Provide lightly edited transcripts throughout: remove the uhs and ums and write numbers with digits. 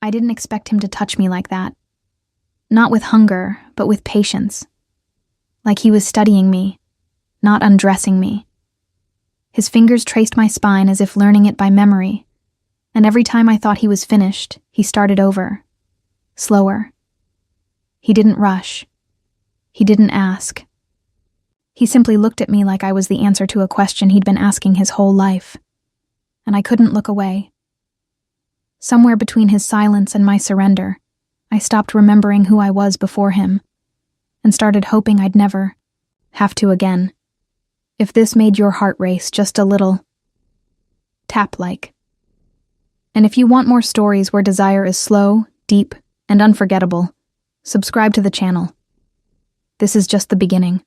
I didn't expect him to touch me like that. Not with hunger, but with patience. Like he was studying me, not undressing me. His fingers traced my spine as if learning it by memory, and every time I thought he was finished, he started over. Slower. He didn't rush. He didn't ask. He simply looked at me like I was the answer to a question he'd been asking his whole life, and I couldn't look away. Somewhere between his silence and my surrender, I stopped remembering who I was before him, and started hoping I'd never have to again. If this made your heart race just a little tap-like. And if you want more stories where desire is slow, deep, and unforgettable, subscribe to the channel. This is just the beginning.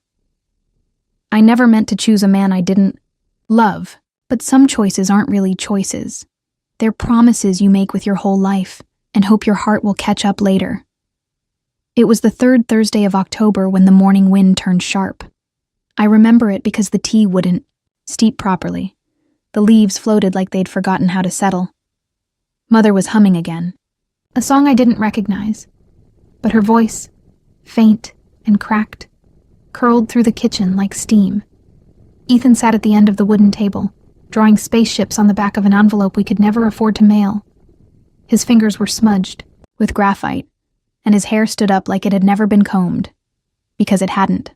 I never meant to choose a man I didn't love, but some choices aren't really choices. They're promises you make with your whole life and hope your heart will catch up later. It was the third Thursday of October when the morning wind turned sharp. I remember it because the tea wouldn't steep properly. The leaves floated like they'd forgotten how to settle. Mother was humming again, a song I didn't recognize, but her voice, faint and cracked, curled through the kitchen like steam. Ethan sat at the end of the wooden table, drawing spaceships on the back of an envelope we could never afford to mail. His fingers were smudged with graphite, and his hair stood up like it had never been combed, because it hadn't.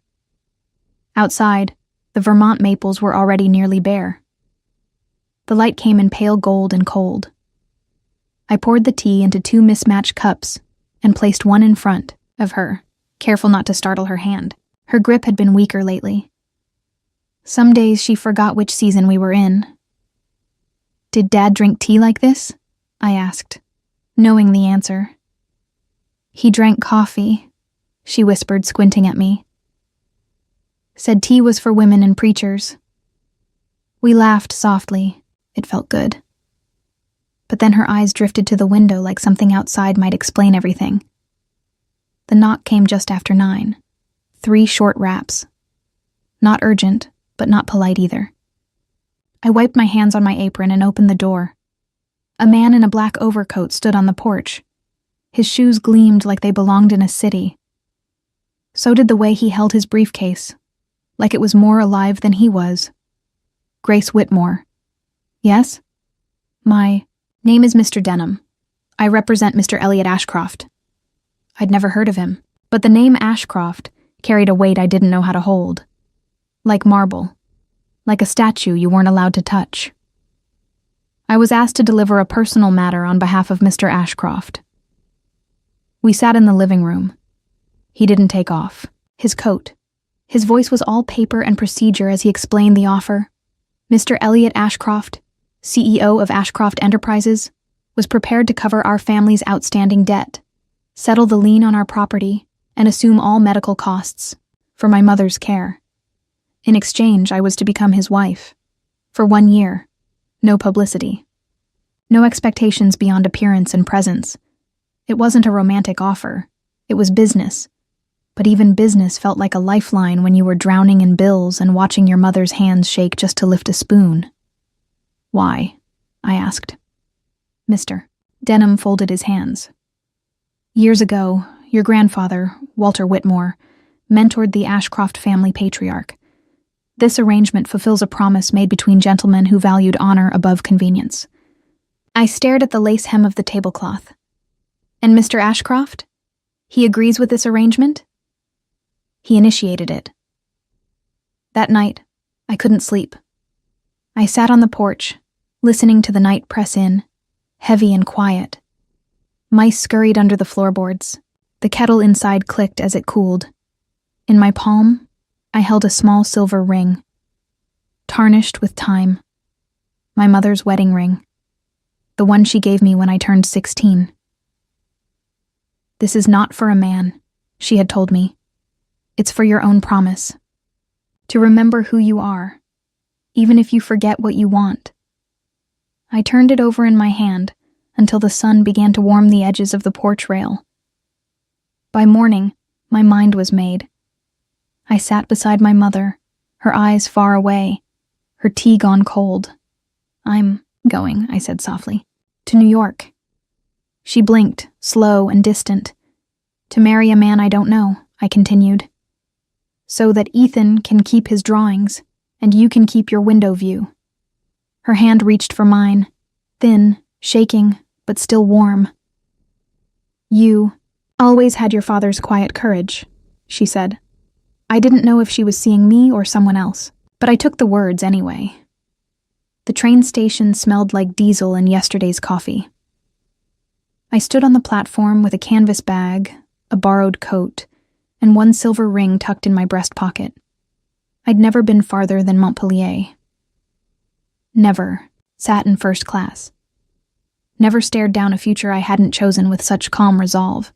Outside, the Vermont maples were already nearly bare. The light came in pale gold and cold. I poured the tea into 2 mismatched cups and placed one in front of her, careful not to startle her hand. Her grip had been weaker lately. Some days she forgot which season we were in. "Did Dad drink tea like this?" I asked, knowing the answer. "He drank coffee," she whispered, squinting at me. "Said tea was for women and preachers." We laughed softly. It felt good. But then her eyes drifted to the window like something outside might explain everything. The knock came just after 9. 3 short raps. Not urgent, but not polite either. I wiped my hands on my apron and opened the door. A man in a black overcoat stood on the porch. His shoes gleamed like they belonged in a city. So did the way he held his briefcase, like it was more alive than he was. "Grace Whitmore." "Yes?" "My name is Mr. Denham. I represent Mr. Elliot Ashcroft." I'd never heard of him, but the name Ashcroft carried a weight I didn't know how to hold. Like marble. Like a statue you weren't allowed to touch. I was asked to deliver a personal matter on behalf of Mr. Ashcroft. We sat in the living room. He didn't take off his coat. His voice was all paper and procedure as he explained the offer. Mr. Elliot Ashcroft, CEO of Ashcroft Enterprises, was prepared to cover our family's outstanding debt, settle the lien on our property, and assume all medical costs for my mother's care. In exchange, I was to become his wife. For 1 year. No publicity. No expectations beyond appearance and presence. It wasn't a romantic offer. It was business. But even business felt like a lifeline when you were drowning in bills and watching your mother's hands shake just to lift a spoon. "Why?" I asked. "Mr." Denham folded his hands. "Years ago, your grandfather, Walter Whitmore, mentored the Ashcroft family patriarch. This arrangement fulfills a promise made between gentlemen who valued honor above convenience." I stared at the lace hem of the tablecloth. "And Mr. Ashcroft? He agrees with this arrangement?" "He initiated it." That night, I couldn't sleep. I sat on the porch, listening to the night press in, heavy and quiet. Mice scurried under the floorboards. The kettle inside clicked as it cooled. In my palm, I held a small silver ring, tarnished with time. My mother's wedding ring. The one she gave me when I turned 16. "This is not for a man," she had told me. "It's for your own promise. To remember who you are, even if you forget what you want." I turned it over in my hand until the sun began to warm the edges of the porch rail. By morning, my mind was made. I sat beside my mother, her eyes far away, her tea gone cold. "I'm going," I said softly, "to New York." She blinked, slow and distant. To marry a man I don't know, I continued. So that Ethan can keep his drawings, and you can keep your window view. Her hand reached for mine, thin, shaking, but still warm. You always had your father's quiet courage, she said. I didn't know if she was seeing me or someone else, but I took the words anyway. The train station smelled like diesel and yesterday's coffee. I stood on the platform with a canvas bag, a borrowed coat, and one silver ring tucked in my breast pocket. I'd never been farther than Montpellier. Never sat in first class. Never stared down a future I hadn't chosen with such calm resolve.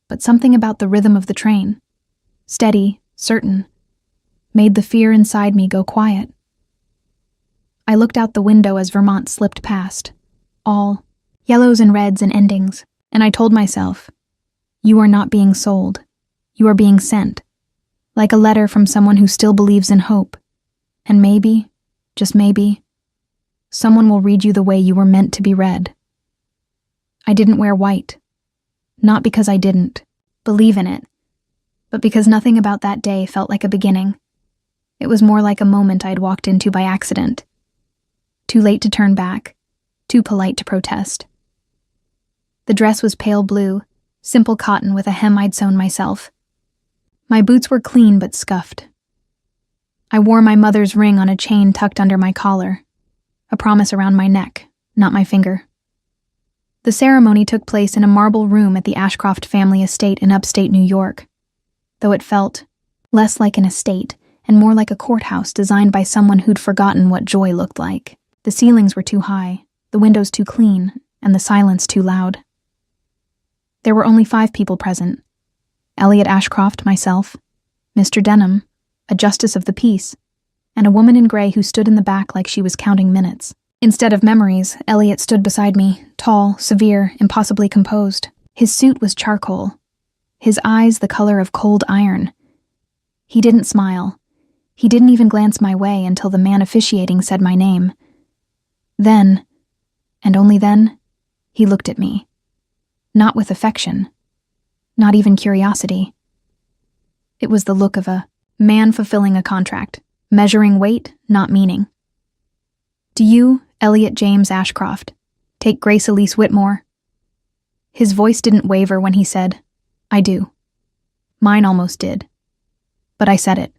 But something about the rhythm of the train, steady, certain, made the fear inside me go quiet. I looked out the window as Vermont slipped past, all yellows and reds and endings, and I told myself, you are not being sold. You are being sent, like a letter from someone who still believes in hope. And maybe, just maybe, someone will read you the way you were meant to be read. I didn't wear white, not because I didn't believe in it, but because nothing about that day felt like a beginning. It was more like a moment I had walked into by accident. Too late to turn back, too polite to protest. The dress was pale blue, simple cotton with a hem I'd sewn myself. My boots were clean but scuffed. I wore my mother's ring on a chain tucked under my collar, a promise around my neck, not my finger. The ceremony took place in a marble room at the Ashcroft family estate in upstate New York, though it felt less like an estate and more like a courthouse designed by someone who'd forgotten what joy looked like. The ceilings were too high, the windows too clean, and the silence too loud. There were only 5 people present. Elliot Ashcroft, myself, Mr. Denham, a justice of the peace, and a woman in gray who stood in the back like she was counting minutes. Instead of memories, Elliot stood beside me, tall, severe, impossibly composed. His suit was charcoal, his eyes the color of cold iron. He didn't smile. He didn't even glance my way until the man officiating said my name. Then, and only then, he looked at me. Not with affection, not even curiosity. It was the look of a man fulfilling a contract, measuring weight, not meaning. Do you, Elliot James Ashcroft, take Grace Elise Whitmore? His voice didn't waver when he said, I do. Mine almost did. But I said it.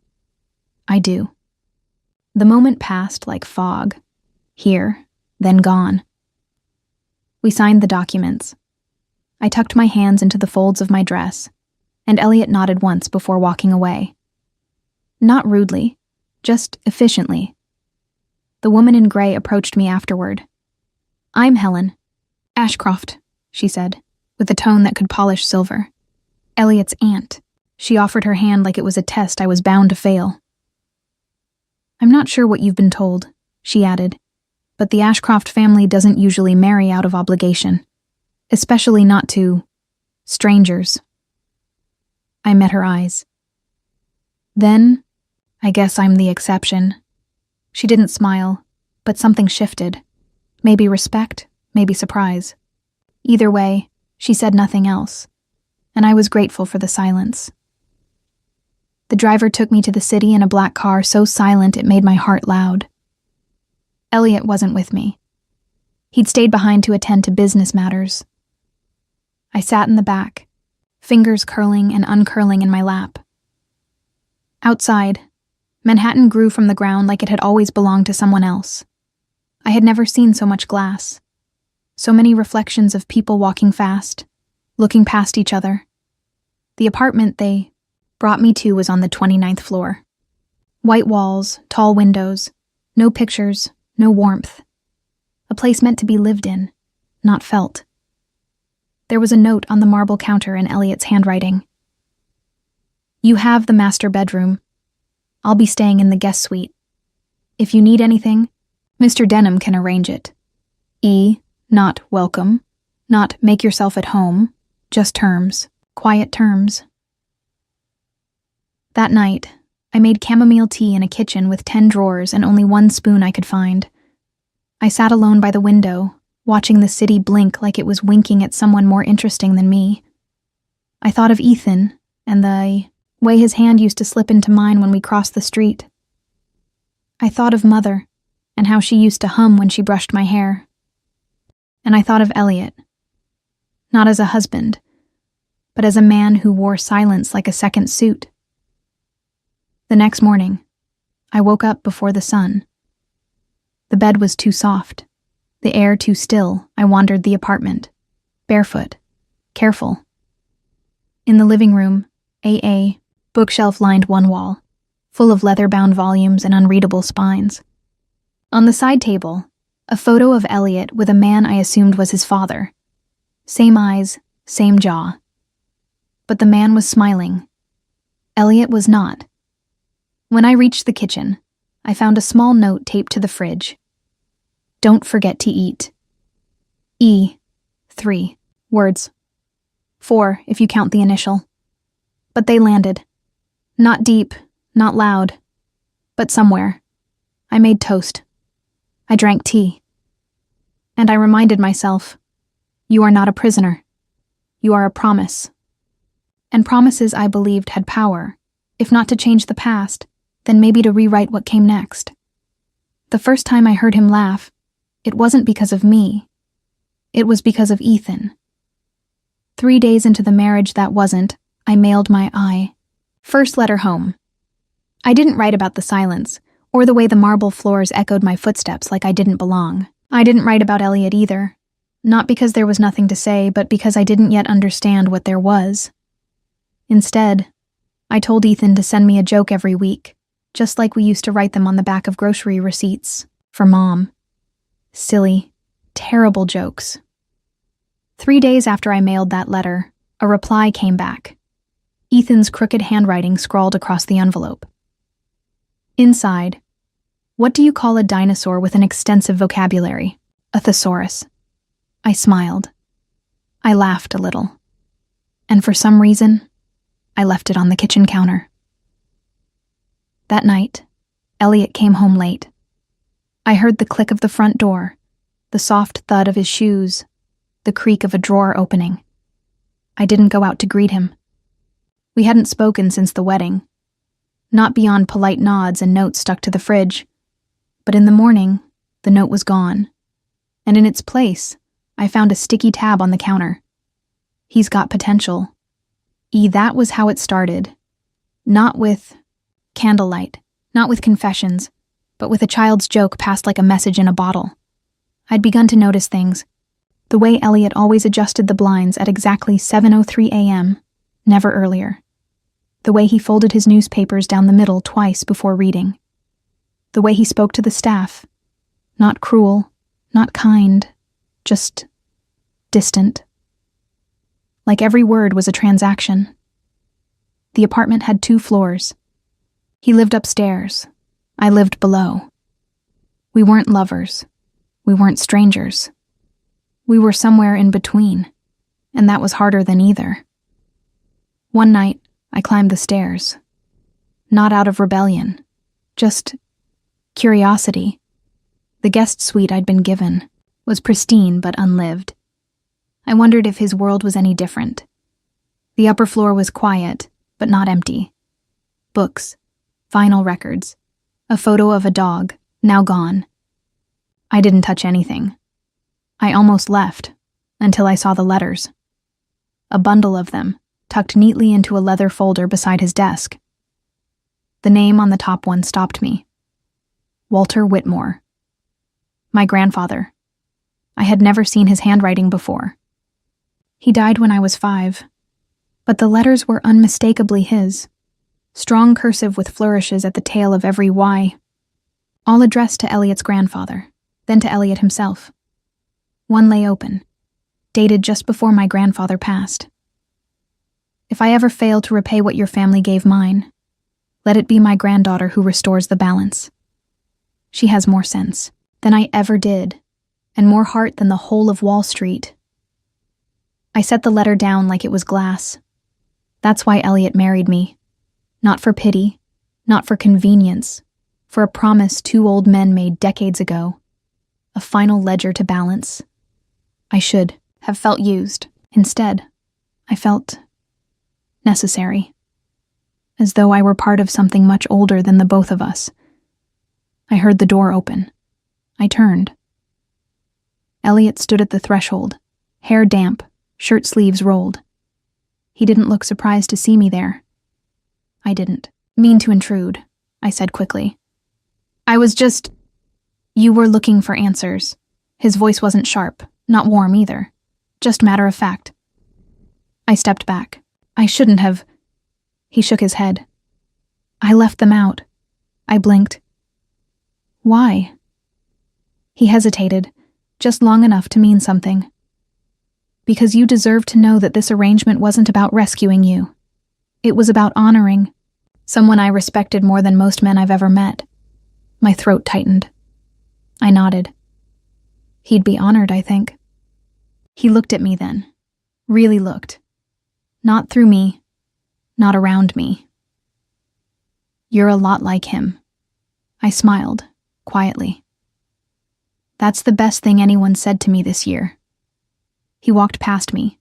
I do. The moment passed like fog. Here, then gone. We signed the documents. I tucked my hands into the folds of my dress, and Elliot nodded once before walking away. Not rudely, just efficiently. The woman in gray approached me afterward. I'm Helen Ashcroft, she said, with a tone that could polish silver. Elliot's aunt. She offered her hand like it was a test I was bound to fail. I'm not sure what you've been told, she added, but the Ashcroft family doesn't usually marry out of obligation, especially not to strangers. I met her eyes. Then, I guess I'm the exception. She didn't smile, but something shifted. Maybe respect, maybe surprise. Either way, she said nothing else, and I was grateful for the silence. The driver took me to the city in a black car so silent it made my heart loud. Elliot wasn't with me. He'd stayed behind to attend to business matters. I sat in the back, fingers curling and uncurling in my lap. Outside, Manhattan grew from the ground like it had always belonged to someone else. I had never seen so much glass, so many reflections of people walking fast, looking past each other. The apartment they brought me to was on the 29th floor. White walls, tall windows, no pictures, no warmth. A place meant to be lived in, not felt. There was a note on the marble counter in Elliot's handwriting. You have the master bedroom. I'll be staying in the guest suite. If you need anything, Mr. Denham can arrange it. Not welcome, not make yourself at home, just terms, quiet terms. That night, I made chamomile tea in a kitchen with 10 drawers and only one spoon I could find. I sat alone by the window, watching the city blink like it was winking at someone more interesting than me. I thought of Ethan and the way his hand used to slip into mine when we crossed the street. I thought of Mother and how she used to hum when she brushed my hair. And I thought of Elliot, not as a husband, but as a man who wore silence like a second suit. The next morning, I woke up before the sun. The bed was too soft, the air too still. I wandered the apartment, barefoot, careful. In the living room, a bookshelf lined one wall, full of leather-bound volumes and unreadable spines. On the side table, a photo of Elliot with a man I assumed was his father. Same eyes, same jaw. But the man was smiling. Elliot was not. When I reached the kitchen, I found a small note taped to the fridge. Don't forget to eat. 3 words. 4 if you count the initial. But they landed. Not deep, not loud, but somewhere. I made toast. I drank tea. And I reminded myself, you are not a prisoner. You are a promise. And promises I believed had power, if not to change the past, then maybe to rewrite what came next. The first time I heard him laugh, it wasn't because of me. It was because of Ethan. 3 days into the marriage that wasn't, I mailed my first letter home. I didn't write about the silence, or the way the marble floors echoed my footsteps like I didn't belong. I didn't write about Elliot either, not because there was nothing to say, but because I didn't yet understand what there was. Instead, I told Ethan to send me a joke every week, just like we used to write them on the back of grocery receipts, for Mom. Silly, terrible jokes. 3 days after I mailed that letter, a reply came back. Ethan's crooked handwriting scrawled across the envelope. Inside, what do you call a dinosaur with an extensive vocabulary? A thesaurus. I smiled. I laughed a little. And for some reason, I left it on the kitchen counter. That night, Elliot came home late. I heard the click of the front door, the soft thud of his shoes, the creak of a drawer opening. I didn't go out to greet him. We hadn't spoken since the wedding, not beyond polite nods and notes stuck to the fridge. But in the morning, the note was gone, and in its place, I found a sticky tab on the counter. He's got potential. That was how it started. Not with candlelight, not with confessions, but with a child's joke passed like a message in a bottle. I'd begun to notice things. The way Elliot always adjusted the blinds at exactly 7:03 a.m., never earlier. The way he folded his newspapers down the middle twice before reading. The way he spoke to the staff. Not cruel, not kind, just distant. Like every word was a transaction. The apartment had 2 floors. He lived upstairs. I lived below. We weren't lovers. We weren't strangers. We were somewhere in between, and that was harder than either. One night, I climbed the stairs. Not out of rebellion, just curiosity. The guest suite I'd been given was pristine but unlived. I wondered if his world was any different. The upper floor was quiet, but not empty. Books, vinyl records, a photo of a dog, now gone. I didn't touch anything. I almost left, until I saw the letters. A bundle of them, tucked neatly into a leather folder beside his desk. The name on the top one stopped me. Walter Whitmore. My grandfather. I had never seen his handwriting before. He died when I was 5, but the letters were unmistakably his, strong cursive with flourishes at the tail of every Y, all addressed to Elliot's grandfather, then to Elliot himself. One lay open, dated just before my grandfather passed. If I ever fail to repay what your family gave mine, let it be my granddaughter who restores the balance. She has more sense than I ever did, and more heart than the whole of Wall Street. I set the letter down like it was glass. That's why Elliot married me. Not for pity, not for convenience, for a promise 2 old men made decades ago. A final ledger to balance. I should have felt used. Instead, I felt necessary, as though I were part of something much older than the both of us. I heard the door open. I turned. Elliot stood at the threshold, hair damp, shirt sleeves rolled. He didn't look surprised to see me there. I didn't mean to intrude, I said quickly. I was just... You were looking for answers. His voice wasn't sharp, not warm either, just matter of fact. I stepped back. I shouldn't have... He shook his head. I left them out. I blinked. Why? He hesitated, just long enough to mean something. Because you deserve to know that this arrangement wasn't about rescuing you. It was about honoring someone I respected more than most men I've ever met. My throat tightened. I nodded. He'd be honored, I think. He looked at me then. Really looked. Not through me. Not around me. You're a lot like him. I smiled, quietly. That's the best thing anyone said to me this year. He walked past me,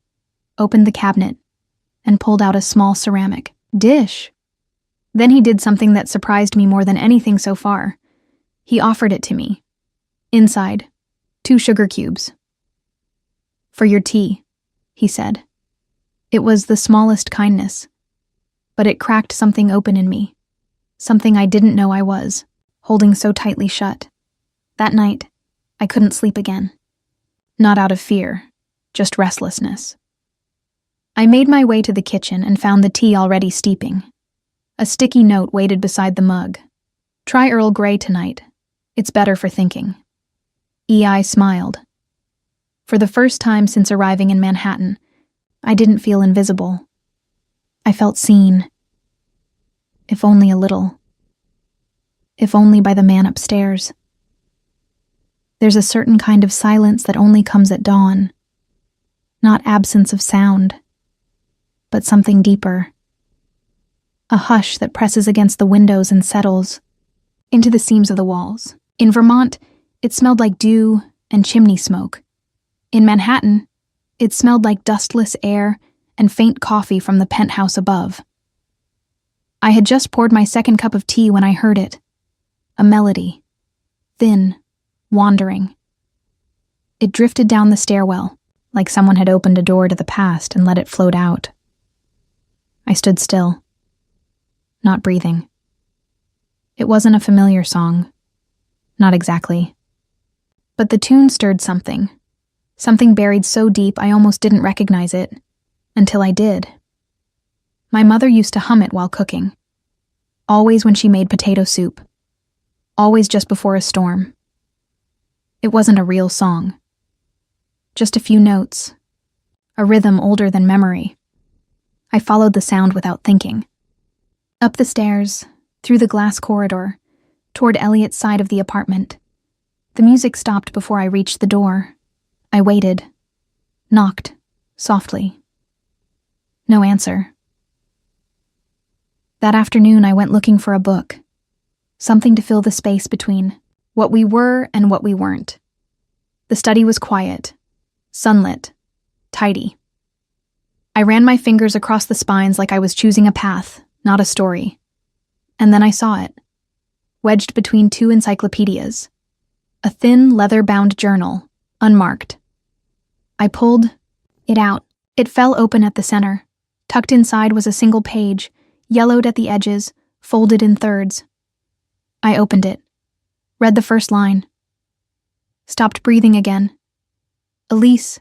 opened the cabinet, and pulled out a small ceramic dish. Then he did something that surprised me more than anything so far. He offered it to me. Inside, 2 sugar cubes. For your tea, he said. It was the smallest kindness, but it cracked something open in me, something I didn't know I was, holding so tightly shut. That night, I couldn't sleep again. Not out of fear, just restlessness. I made my way to the kitchen and found the tea already steeping. A sticky note waited beside the mug. Try Earl Grey tonight. It's better for thinking. EI smiled. For the first time since arriving in Manhattan, I didn't feel invisible. I felt seen. If only a little. If only by the man upstairs. There's a certain kind of silence that only comes at dawn. Not absence of sound, but something deeper. A hush that presses against the windows and settles into the seams of the walls. In Vermont, it smelled like dew and chimney smoke. In Manhattan, it smelled like dustless air and faint coffee from the penthouse above. I had just poured my second cup of tea when I heard it. A melody. Thin, wandering. It drifted down the stairwell, like someone had opened a door to the past and let it float out. I stood still, not breathing. It wasn't a familiar song. Not exactly. But the tune stirred something. Something buried so deep I almost didn't recognize it, until I did. My mother used to hum it while cooking. Always when she made potato soup. Always just before a storm. It wasn't a real song. Just a few notes. A rhythm older than memory. I followed the sound without thinking. Up the stairs, through the glass corridor, toward Elliot's side of the apartment. The music stopped before I reached the door. I waited. Knocked. Softly. No answer. That afternoon I went looking for a book. Something to fill the space between what we were and what we weren't. The study was quiet, sunlit, tidy. I ran my fingers across the spines like I was choosing a path, not a story. And then I saw it, wedged between 2 encyclopedias. A thin, leather-bound journal, unmarked. I pulled it out. It fell open at the center. Tucked inside was a single page, yellowed at the edges, folded in thirds. I opened it. Read the first line. Stopped breathing again. Elise,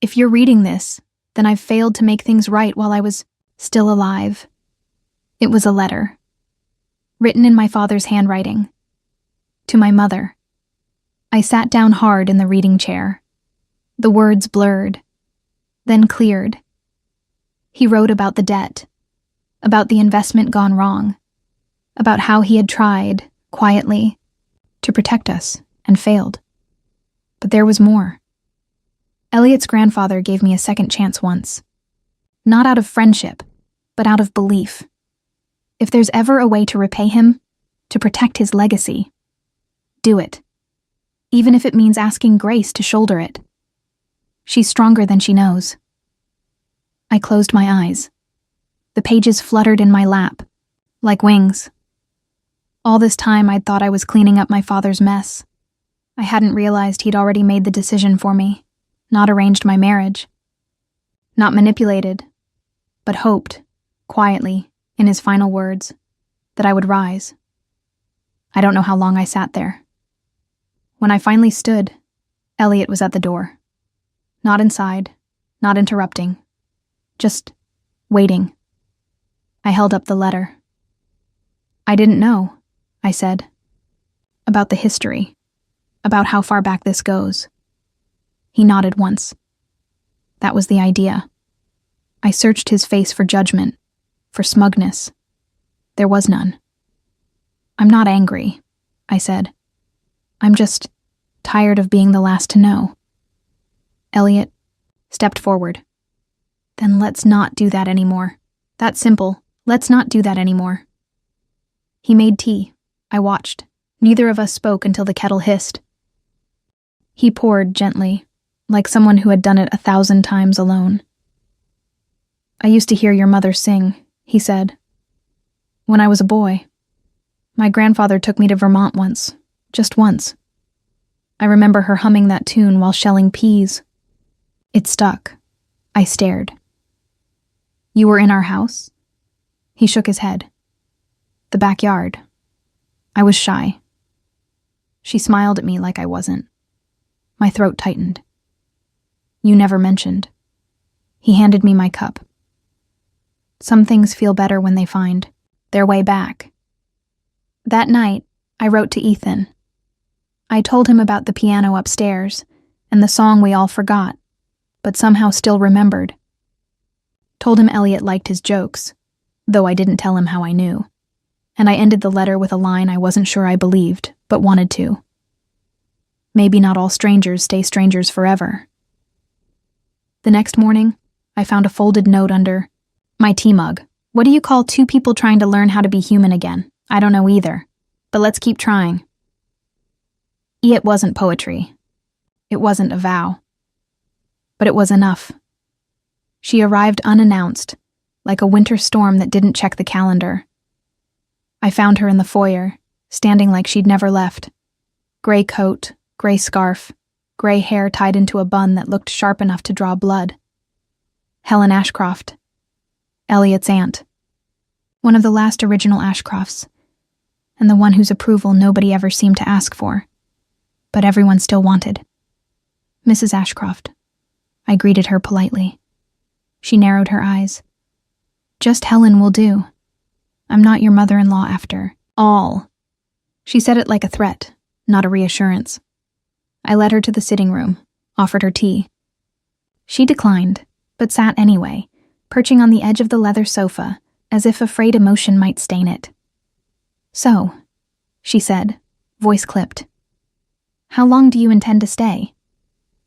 if you're reading this, then I've failed to make things right while I was still alive. It was a letter. Written in my father's handwriting. To my mother. I sat down hard in the reading chair. The words blurred, then cleared. He wrote about the debt, about the investment gone wrong, about how he had tried, quietly, to protect us and failed. But there was more. Elliot's grandfather gave me a second chance once. Not out of friendship, but out of belief. If there's ever a way to repay him, to protect his legacy, do it. Even if it means asking Grace to shoulder it. She's stronger than she knows. I closed my eyes. The pages fluttered in my lap, like wings. All this time I'd thought I was cleaning up my father's mess. I hadn't realized he'd already made the decision for me, not arranged my marriage. Not manipulated, but hoped, quietly, in his final words, that I would rise. I don't know how long I sat there. When I finally stood, Elliot was at the door. Not inside, not interrupting, just waiting. I held up the letter. I didn't know, I said. About the history, about how far back this goes. He nodded once. That was the idea. I searched his face for judgment, for smugness. There was none. I'm not angry, I said. I'm just tired of being the last to know. Elliot stepped forward. Then let's not do that anymore. That's simple. Let's not do that anymore. He made tea. I watched. Neither of us spoke until the kettle hissed. He poured gently, like someone who had done it 1,000 times alone. I used to hear your mother sing, he said. When I was a boy. My grandfather took me to Vermont once, just once. I remember her humming that tune while shelling peas. It stuck. I stared. You were in our house? He shook his head. The backyard. I was shy. She smiled at me like I wasn't. My throat tightened. You never mentioned. He handed me my cup. Some things feel better when they find their way back. That night, I wrote to Ethan. I told him about the piano upstairs and the song we all forgot, but somehow still remembered. Told him Elliot liked his jokes, though I didn't tell him how I knew. And I ended the letter with a line I wasn't sure I believed, but wanted to. Maybe not all strangers stay strangers forever. The next morning, I found a folded note under my tea mug. What do you call two people trying to learn how to be human again? I don't know either, but let's keep trying. It wasn't poetry. It wasn't a vow. But it was enough. She arrived unannounced, like a winter storm that didn't check the calendar. I found her in the foyer, standing like she'd never left. Gray coat, gray scarf, gray hair tied into a bun that looked sharp enough to draw blood. Helen Ashcroft. Elliot's aunt. One of the last original Ashcrofts, and the one whose approval nobody ever seemed to ask for, but everyone still wanted. Mrs. Ashcroft. I greeted her politely. She narrowed her eyes. Just Helen will do. I'm not your mother-in-law after all. She said it like a threat, not a reassurance. I led her to the sitting room, offered her tea. She declined, but sat anyway, perching on the edge of the leather sofa, as if afraid emotion might stain it. So, she said, voice clipped. How long do you intend to stay?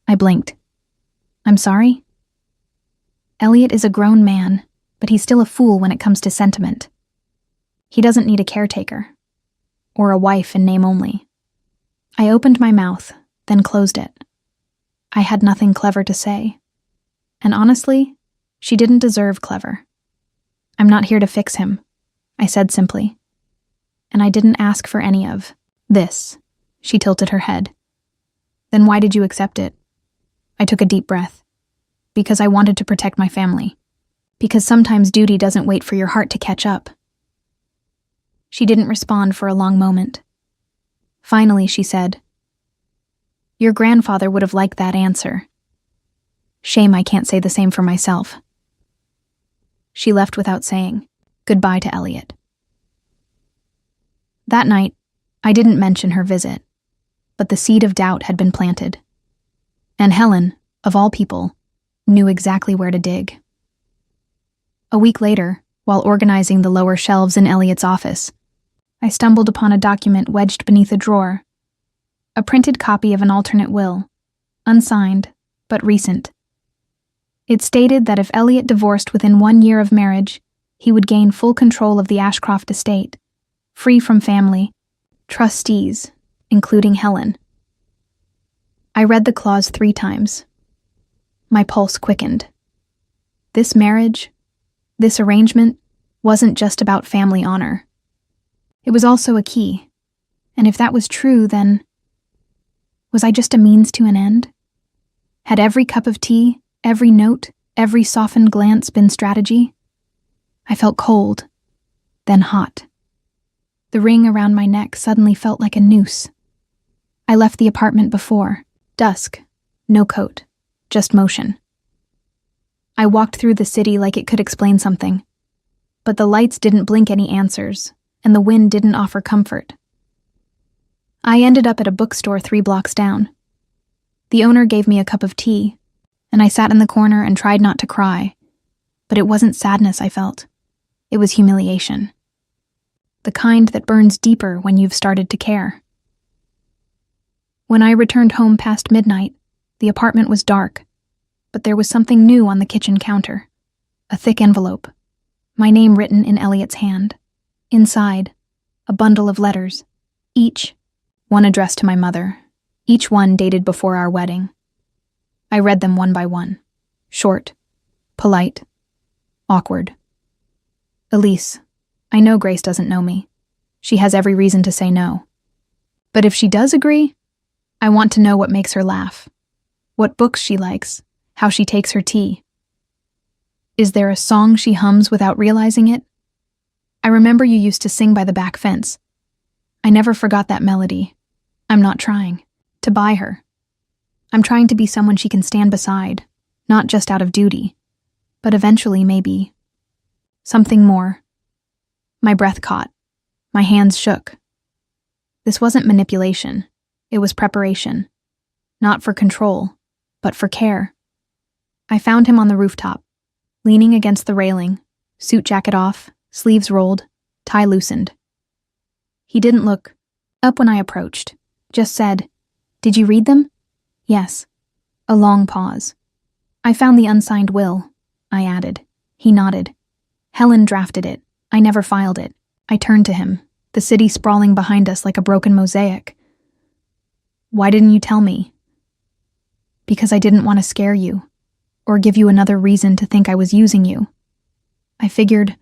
I blinked. I'm sorry? Elliot is a grown man, but he's still a fool when it comes to sentiment. He doesn't need a caretaker. Or a wife in name only. I opened my mouth, then closed it. I had nothing clever to say. And honestly, she didn't deserve clever. I'm not here to fix him, I said simply. And I didn't ask for any of this. She tilted her head. Then why did you accept it? I took a deep breath. Because I wanted to protect my family. Because sometimes duty doesn't wait for your heart to catch up. She didn't respond for a long moment. Finally, she said, Your grandfather would have liked that answer. Shame I can't say the same for myself. She left without saying goodbye to Elliot. That night, I didn't mention her visit, but the seed of doubt had been planted. And Helen, of all people, knew exactly where to dig. A week later, while organizing the lower shelves in Elliot's office, I stumbled upon a document wedged beneath a drawer, a printed copy of an alternate will, unsigned, but recent. It stated that if Elliot divorced within 1 year of marriage, he would gain full control of the Ashcroft estate, free from family, trustees, including Helen. I read the clause 3 times. My pulse quickened. This marriage, this arrangement, wasn't just about family honor. It was also a key. And if that was true, then was I just a means to an end? Had every cup of tea, every note, every softened glance been strategy? I felt cold, then hot. The ring around my neck suddenly felt like a noose. I left the apartment before. Dusk. No coat. Just motion. I walked through the city like it could explain something. But the lights didn't blink any answers, and the wind didn't offer comfort. I ended up at a bookstore 3 blocks down. The owner gave me a cup of tea, and I sat in the corner and tried not to cry. But it wasn't sadness I felt. It was humiliation. The kind that burns deeper when you've started to care. When I returned home past midnight, the apartment was dark, but there was something new on the kitchen counter. A thick envelope. My name written in Elliot's hand. Inside, a bundle of letters, each one addressed to my mother, each one dated before our wedding. I read them one by one. Short, polite, awkward. Elise, I know Grace doesn't know me. She has every reason to say no. But if she does agree, I want to know what makes her laugh, what books she likes, how she takes her tea. Is there a song she hums without realizing it? I remember you used to sing by the back fence. I never forgot that melody. I'm not trying to buy her. I'm trying to be someone she can stand beside, not just out of duty, but eventually maybe something more. My breath caught. My hands shook. This wasn't manipulation. It was preparation. Not for control, but for care. I found him on the rooftop, leaning against the railing, suit jacket off, sleeves rolled, tie loosened. He didn't look up when I approached, just said, "Did you read them?" "Yes." A long pause. "I found the unsigned will," I added. He nodded. "Helen drafted it. I never filed it." I turned to him, the city sprawling behind us like a broken mosaic. "Why didn't you tell me?" "Because I didn't want to scare you, or give you another reason to think I was using you. I figured,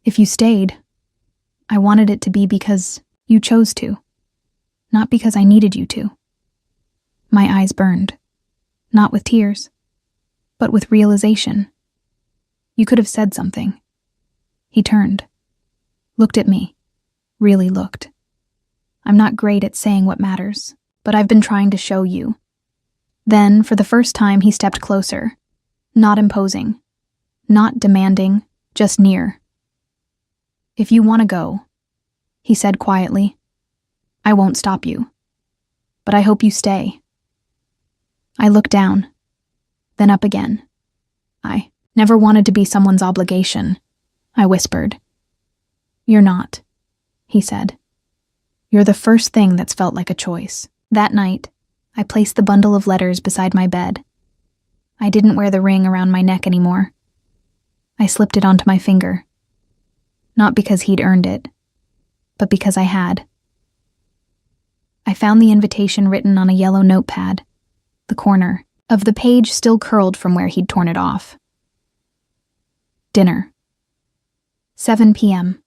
if you stayed, I wanted it to be because you chose to, not because I needed you to." My eyes burned, not with tears, but with realization. You could have said something. He turned, looked at me, really looked. I'm not great at saying what matters, but I've been trying to show you. Then, for the first time, he stepped closer, not imposing, not demanding, just near. "If you want to go," he said quietly, "I won't stop you. But I hope you stay." I looked down, then up again. "I never wanted to be someone's obligation," I whispered. "You're not," he said. "You're the first thing that's felt like a choice." That night, I placed the bundle of letters beside my bed. I didn't wear the ring around my neck anymore. I slipped it onto my finger. Not because he'd earned it, but because I had. I found the invitation written on a yellow notepad, the corner of the page still curled from where he'd torn it off. Dinner. 7 p.m.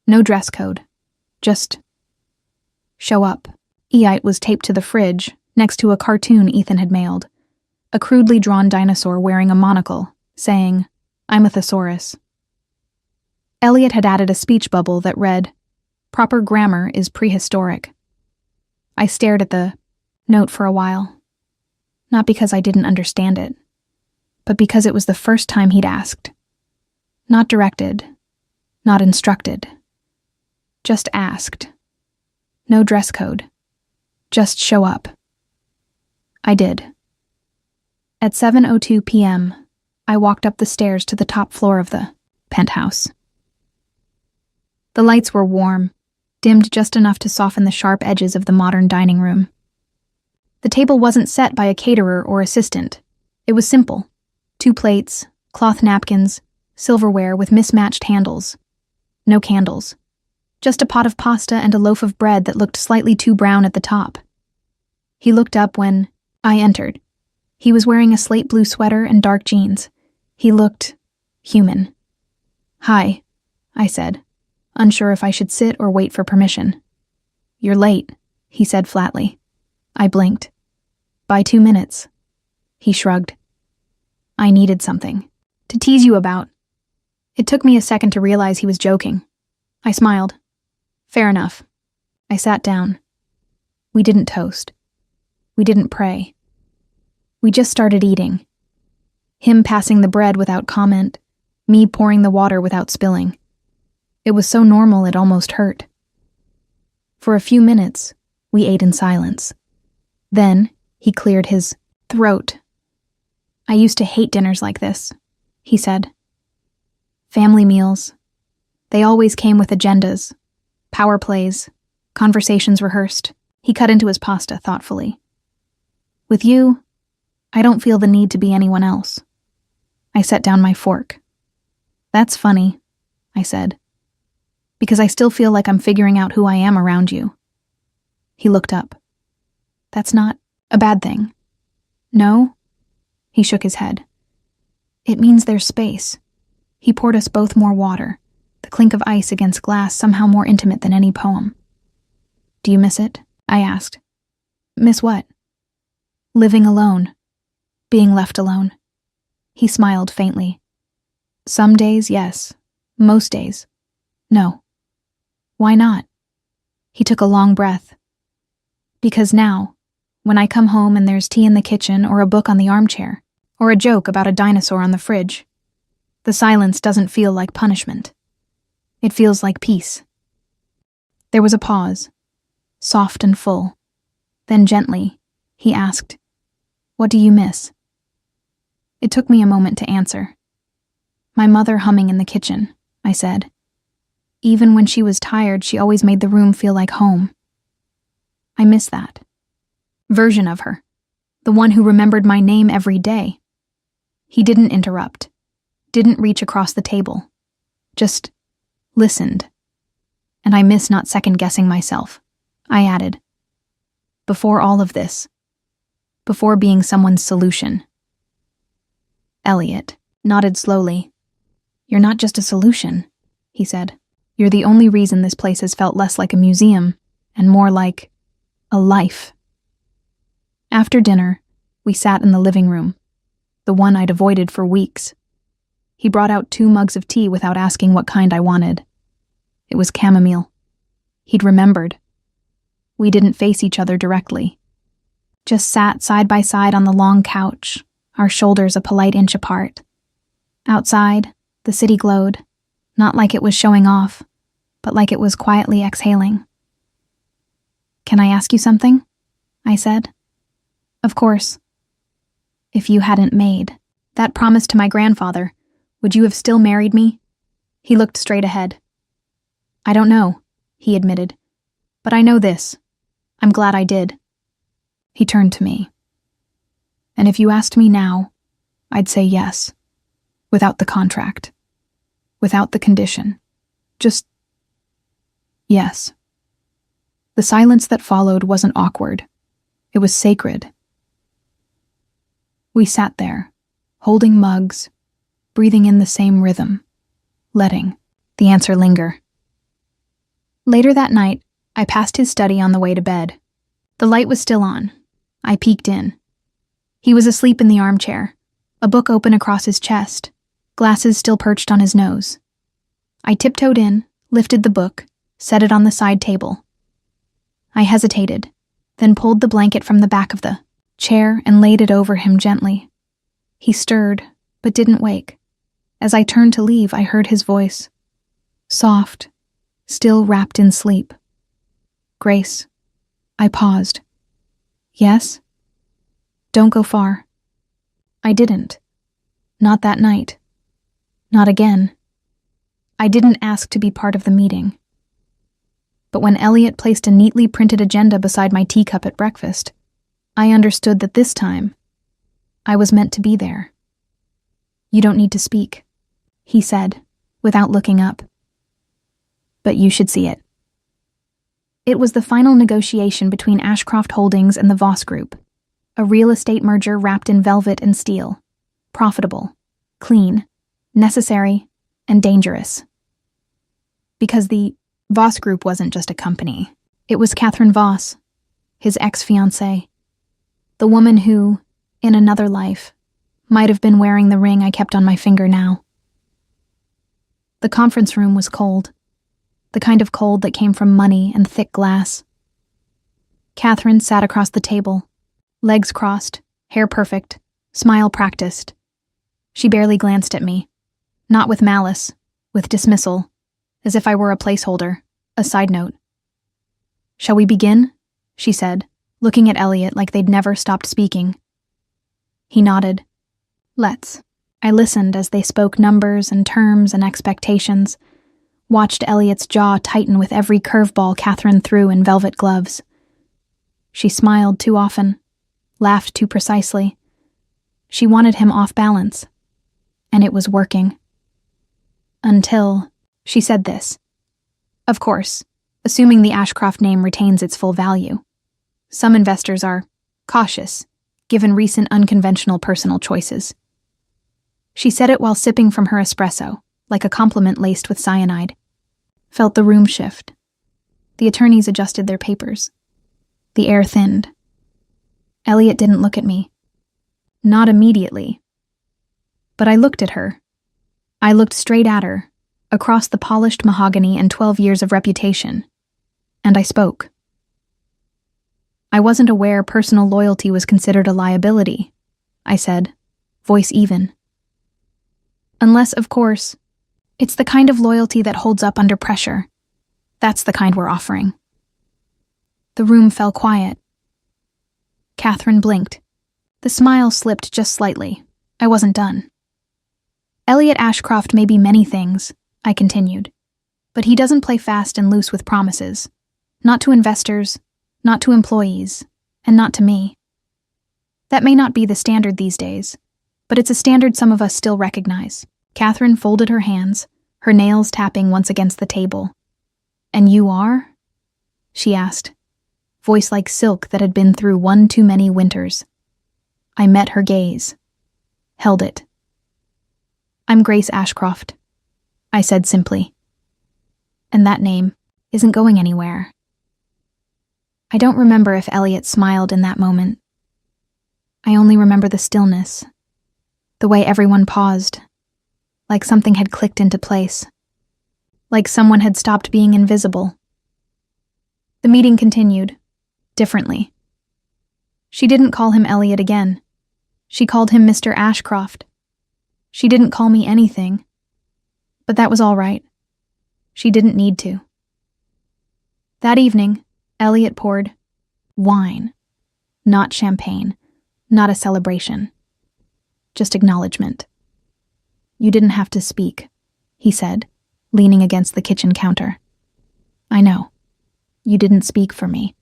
No dress code. Just show up. Eite was taped to the fridge, next to a cartoon Ethan had mailed. A crudely drawn dinosaur wearing a monocle, saying, "I'm a thesaurus." Elliot had added a speech bubble that read, "Proper grammar is prehistoric." I stared at the note for a while. Not because I didn't understand it, but because it was the first time he'd asked. Not directed, not instructed. Just asked. No dress code. Just show up. I did. At 7:02 p.m., I walked up the stairs to the top floor of the penthouse. The lights were warm, dimmed just enough to soften the sharp edges of the modern dining room. The table wasn't set by a caterer or assistant. It was simple. 2 plates, cloth napkins, silverware with mismatched handles. No candles. Just a pot of pasta and a loaf of bread that looked slightly too brown at the top. He looked up when I entered, He was wearing a slate blue sweater and dark jeans. He looked human. "Hi," I said, unsure if I should sit or wait for permission. "You're late," he said flatly. I blinked. "By 2 minutes." He shrugged. "I needed something to tease you about." It took me a second to realize he was joking. I smiled. "Fair enough." I sat down. We didn't toast. We didn't pray. We just started eating. Him passing the bread without comment, me pouring the water without spilling. It was so normal it almost hurt. For a few minutes, we ate in silence. Then, he cleared his throat. "I used to hate dinners like this," he said. "Family meals. They always came with agendas, power plays, conversations rehearsed." He cut into his pasta thoughtfully. "With you, I don't feel the need to be anyone else." I set down my fork. "That's funny," I said, "because I still feel like I'm figuring out who I am around you." He looked up. "That's not a bad thing." "No?" He shook his head. "It means there's space." He poured us both more water, the clink of ice against glass somehow more intimate than any poem. "Do you miss it?" I asked. "Miss what?" "Living alone. Being left alone." He smiled faintly. "Some days, yes. Most days, no." "Why not?" He took a long breath. "Because now, when I come home and there's tea in the kitchen or a book on the armchair, or a joke about a dinosaur on the fridge, the silence doesn't feel like punishment. It feels like peace." There was a pause, soft and full. Then gently, he asked, "What do you miss?" It took me a moment to answer. "My mother humming in the kitchen," I said. "Even when she was tired, she always made the room feel like home. I miss that version of her, the one who remembered my name every day." He didn't interrupt, didn't reach across the table, just listened. "And I miss not second-guessing myself," I added. "Before all of this, before being someone's solution." Elliot nodded slowly. "You're not just a solution," he said. "You're the only reason this place has felt less like a museum and more like a life." After dinner, we sat in the living room, the one I'd avoided for weeks. He brought out 2 mugs of tea without asking what kind I wanted. It was chamomile. He'd remembered. We didn't face each other directly. Just sat side by side on the long couch, our shoulders a polite inch apart. Outside, the city glowed, not like it was showing off, but like it was quietly exhaling. "Can I ask you something?" I said. "Of course." "If you hadn't made that promise to my grandfather, would you have still married me?" He looked straight ahead. "I don't know," he admitted, "but I know this. I'm glad I did." He turned to me. "And if you asked me now, I'd say yes. Without the contract. Without the condition. Just yes." The silence that followed wasn't awkward. It was sacred. We sat there, holding mugs, breathing in the same rhythm, letting the answer linger. Later that night, I passed his study on the way to bed. The light was still on. I peeked in. He was asleep in the armchair, a book open across his chest, glasses still perched on his nose. I tiptoed in, lifted the book, set it on the side table. I hesitated, then pulled the blanket from the back of the chair and laid it over him gently. He stirred, but didn't wake. As I turned to leave, I heard his voice. Soft, still wrapped in sleep. "Grace." I paused. "Yes?" "Don't go far." I didn't. Not that night. Not again. I didn't ask to be part of the meeting. But when Elliot placed a neatly printed agenda beside my teacup at breakfast, I understood that this time, I was meant to be there. "You don't need to speak," he said, without looking up. "But you should see it." It was the final negotiation between Ashcroft Holdings and the Voss Group. A real estate merger wrapped in velvet and steel. Profitable, clean, necessary, and dangerous. Because the Voss Group wasn't just a company. It was Catherine Voss, his ex-fiancée. The woman who, in another life, might have been wearing the ring I kept on my finger now. The conference room was cold. The kind of cold that came from money and thick glass. Catherine sat across the table, legs crossed, hair perfect, smile practiced. She barely glanced at me, not with malice, with dismissal, as if I were a placeholder, a side note. "Shall we begin?" she said, looking at Elliot like they'd never stopped speaking. He nodded. "Let's." I listened as they spoke numbers and terms and expectations, watched Elliot's jaw tighten with every curveball Catherine threw in velvet gloves. She smiled too often, laughed too precisely. She wanted him off balance, and it was working. Until she said this. Of course, assuming the Ashcroft name retains its full value. Some investors are cautious, given recent unconventional personal choices. She said it while sipping from her espresso, like a compliment laced with cyanide. Felt the room shift. The attorneys adjusted their papers. The air thinned. Elliot didn't look at me. Not immediately. But I looked at her. I looked straight at her, across the polished mahogany and 12 years of reputation. And I spoke. I wasn't aware personal loyalty was considered a liability, I said, voice even. Unless, of course, it's the kind of loyalty that holds up under pressure. That's the kind we're offering. The room fell quiet. Catherine blinked. The smile slipped just slightly. I wasn't done. Elliot Ashcroft may be many things, I continued, but he doesn't play fast and loose with promises. Not to investors, not to employees, and not to me. That may not be the standard these days, but it's a standard some of us still recognize. Catherine folded her hands, her nails tapping once against the table. "And you are?" she asked, voice like silk that had been through one too many winters. I met her gaze, held it. "I'm Grace Ashcroft," I said simply. "And that name isn't going anywhere." I don't remember if Elliot smiled in that moment. I only remember the stillness, the way everyone paused, like something had clicked into place, like someone had stopped being invisible. The meeting continued, differently. She didn't call him Elliot again. She called him Mr. Ashcroft. She didn't call me anything, but that was all right. She didn't need to. That evening, Elliot poured wine, not champagne, not a celebration, just acknowledgement. "You didn't have to speak," he said, leaning against the kitchen counter. "I know. You didn't speak for me.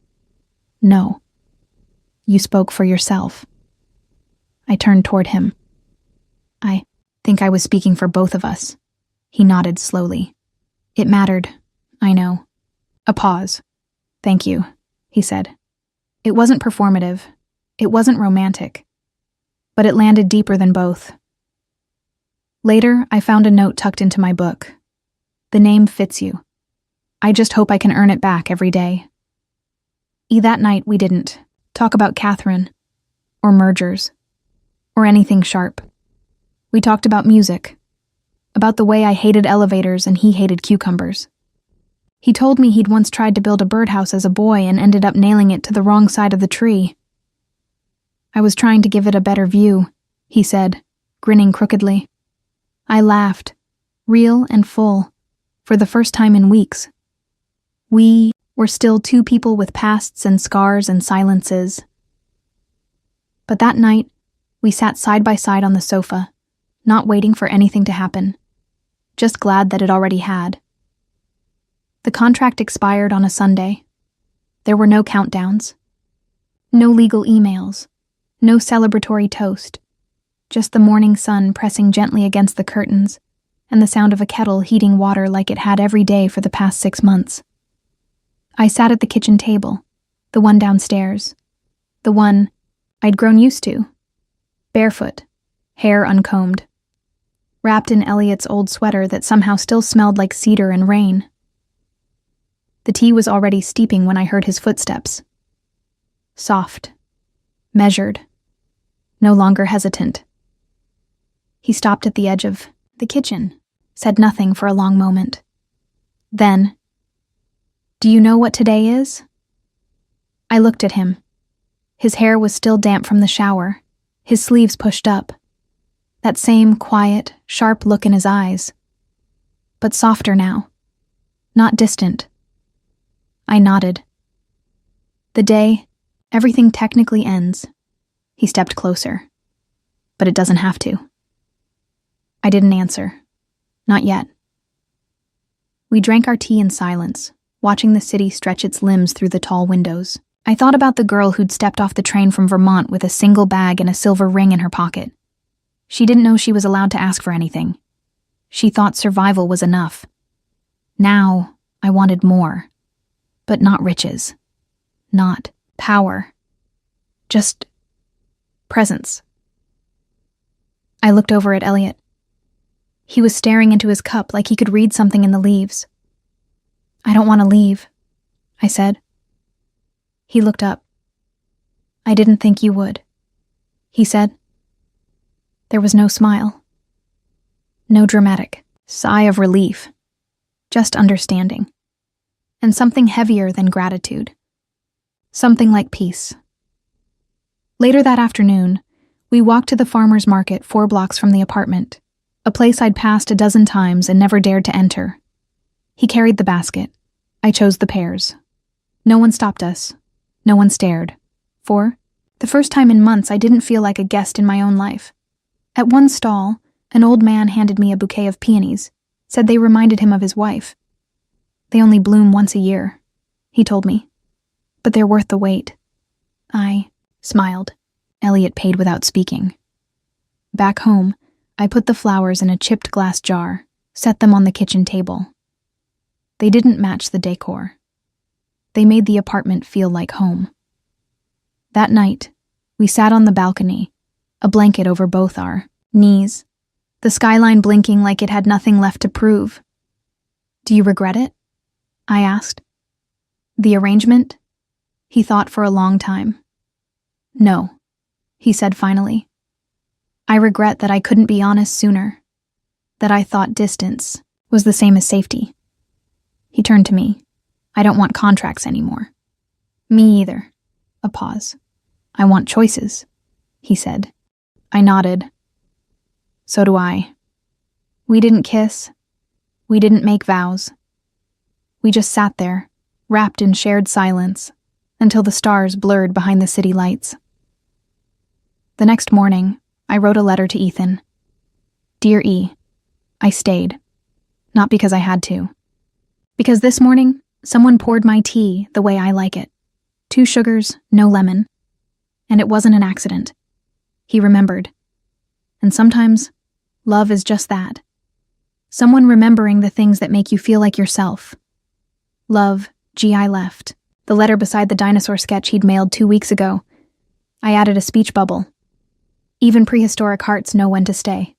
No. You spoke for yourself." I turned toward him. "I think I was speaking for both of us." He nodded slowly. "It mattered, I know." A pause. "Thank you," he said. It wasn't performative. It wasn't romantic. But it landed deeper than both. Later, I found a note tucked into my book. "The name fits you. I just hope I can earn it back every day." That night we didn't talk about Catherine, or mergers, or anything sharp. We talked about music, about the way I hated elevators and he hated cucumbers. He told me he'd once tried to build a birdhouse as a boy and ended up nailing it to the wrong side of the tree. "I was trying to give it a better view," he said, grinning crookedly. I laughed, real and full, for the first time in weeks. We were still two people with pasts and scars and silences. But that night, we sat side by side on the sofa, not waiting for anything to happen, just glad that it already had. The contract expired on a Sunday. There were no countdowns, no legal emails, no celebratory toast, just the morning sun pressing gently against the curtains and the sound of a kettle heating water like it had every day for the past 6 months. I sat at the kitchen table, the one downstairs, the one I'd grown used to. Barefoot, hair uncombed, wrapped in Elliot's old sweater that somehow still smelled like cedar and rain. The tea was already steeping when I heard his footsteps. Soft, measured, no longer hesitant. He stopped at the edge of the kitchen, said nothing for a long moment. Then, "Do you know what today is?" I looked at him. His hair was still damp from the shower, his sleeves pushed up. That same quiet, sharp look in his eyes. But softer now. Not distant. I nodded. "The day everything technically ends." He stepped closer. "But it doesn't have to." I didn't answer. Not yet. We drank our tea in silence, watching the city stretch its limbs through the tall windows. I thought about the girl who'd stepped off the train from Vermont with a single bag and a silver ring in her pocket. She didn't know she was allowed to ask for anything. She thought survival was enough. Now, I wanted more. But not riches. Not power. Just presence. I looked over at Elliot. He was staring into his cup like he could read something in the leaves. "I don't want to leave," I said. He looked up. "I didn't think you would," he said. There was no smile. No dramatic sigh of relief. Just understanding. And something heavier than gratitude. Something like peace. Later that afternoon, we walked to the farmer's market 4 blocks from the apartment, a place I'd passed a dozen times and never dared to enter. He carried the basket. I chose the pears. No one stopped us. No one stared. For, the first time in months, I didn't feel like a guest in my own life. At one stall, an old man handed me a bouquet of peonies, said they reminded him of his wife. "They only bloom once a year," he told me. "But they're worth the wait." I smiled. Elliot paid without speaking. Back home, I put the flowers in a chipped glass jar, set them on the kitchen table. They didn't match the decor. They made the apartment feel like home. That night, we sat on the balcony, a blanket over both our knees, the skyline blinking like it had nothing left to prove. "Do you regret it?" I asked. "The arrangement?" He thought for a long time. "No," he said finally. "I regret that I couldn't be honest sooner, that I thought distance was the same as safety." He turned to me. "I don't want contracts anymore." "Me either." A pause. "I want choices," he said. I nodded. "So do I." We didn't kiss. We didn't make vows. We just sat there, wrapped in shared silence, until the stars blurred behind the city lights. The next morning, I wrote a letter to Ethan. "Dear E, I stayed. Not because I had to. Because this morning, someone poured my tea the way I like it. 2 sugars, no lemon. And it wasn't an accident." He remembered. And sometimes, love is just that. Someone remembering the things that make you feel like yourself. Love, G.I. left. The letter beside the dinosaur sketch he'd mailed 2 weeks ago. I added a speech bubble. Even prehistoric hearts know when to stay.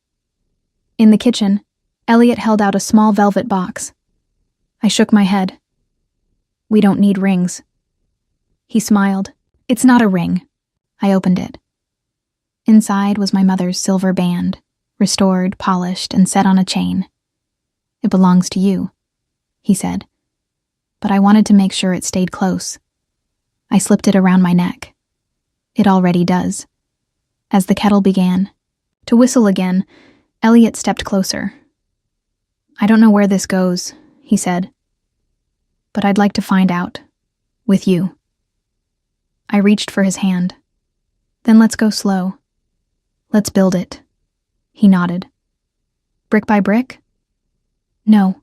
In the kitchen, Elliot held out a small velvet box. I shook my head. "We don't need rings." He smiled. "It's not a ring." I opened it. Inside was my mother's silver band, restored, polished, and set on a chain. "It belongs to you," he said. But I wanted to make sure it stayed close. I slipped it around my neck. It already does. As the kettle began to whistle again, Elliot stepped closer. "I don't know where this goes," he said. "But I'd like to find out. With you." I reached for his hand. "Then let's go slow. Let's build it." He nodded. "Brick by brick?" "No,"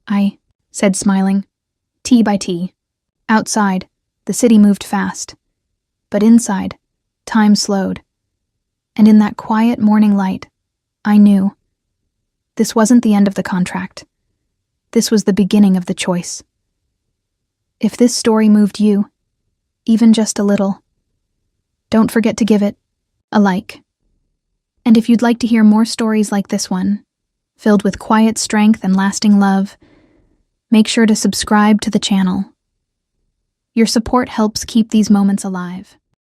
I said, smiling. "Tea by tea." Outside, the city moved fast. But inside, time slowed. And in that quiet morning light, I knew. This wasn't the end of the contract. This was the beginning of the choice. If this story moved you, even just a little, don't forget to give it a like. And if you'd like to hear more stories like this one, filled with quiet strength and lasting love, make sure to subscribe to the channel. Your support helps keep these moments alive.